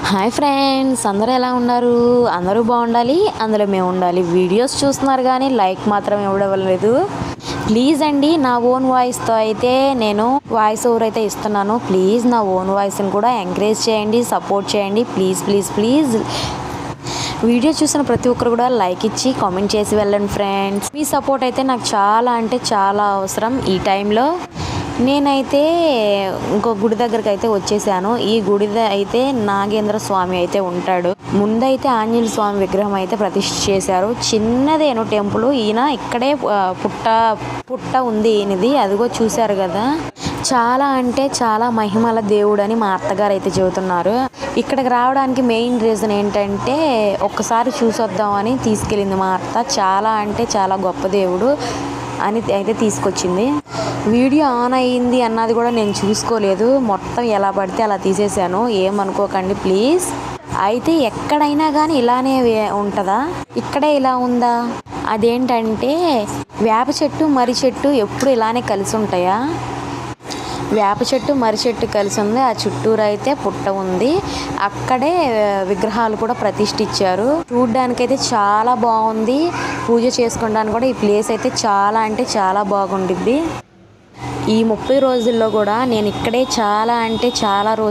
Hi friends, అందరూ ఎలా ఉన్నారు? అందరూ బాగుండాలి, అందులో మేము ఉండాలి. వీడియోస్ చూస్తున్నారు కానీ లైక్ మాత్రం ఇవ్వలేదు. ప్లీజ్ అండి, నా ఓన్ వాయిస్తో అయితే నేను వాయిస్ ఓవర్ అయితే ఇస్తున్నాను. ప్లీజ్ నా ఓన్ వాయిస్ని కూడా ఎంకరేజ్ చేయండి, సపోర్ట్ చేయండి. ప్లీజ్ ప్లీజ్ ప్లీజ్ వీడియో చూసిన ప్రతి ఒక్కరు కూడా లైక్ ఇచ్చి కామెంట్ చేసి వెళ్ళండి ఫ్రెండ్స్. మీ సపోర్ట్ అయితే నాకు చాలా అంటే చాలా అవసరం ఈ టైంలో. నేనైతే ఇంకో గుడి దగ్గరికి అయితే వచ్చేసాను. ఈ గుడి అయితే నాగేంద్ర స్వామి అయితే ఉంటాడు. ముందైతే ఆంజనేయ స్వామి విగ్రహం అయితే ప్రతిష్ఠ చేశారు. చిన్నదేను టెంపుల్. ఈయన ఇక్కడే పుట్ట ఉంది ఈయనది. అదిగో చూశారు కదా. చాలా అంటే చాలా మహిమల దేవుడు అని మా అత్తగారు అయితే చెబుతున్నారు. ఇక్కడికి రావడానికి మెయిన్ రీజన్ ఏంటంటే ఒక్కసారి చూసొద్దామని తీసుకెళ్ళింది మా అత్త. చాలా అంటే చాలా గొప్ప దేవుడు అని అయితే తీసుకొచ్చింది. వీడియో ఆన్ అయ్యింది అన్నది కూడా నేను చూసుకోలేదు. మొత్తం ఎలా పడితే అలా తీసేసాను, ఏమనుకోకండి ప్లీజ్. అయితే ఎక్కడైనా కానీ ఇలానే ఉంటుందా? ఇక్కడే ఇలా ఉందా? అదేంటంటే వేప చెట్టు మర్రి చెట్టు ఎప్పుడు ఇలానే కలిసి ఉంటాయా? వేప చెట్టు మర్రి చెట్టు కలిసి ఉంది. ఆ చుట్టూరు అయితే పుట్ట ఉంది. అక్కడే విగ్రహాలు కూడా ప్రతిష్ఠించారు. చూడ్డానికైతే చాలా బాగుంది. పూజ చేసుకోవడానికి కూడా ఈ ప్లేస్ అయితే చాలా అంటే చాలా బాగుండిద్ది. ఈ 30 రోజుల్లో కూడా నేను ఇక్కడే చాలా అంటే చాలా రోజులు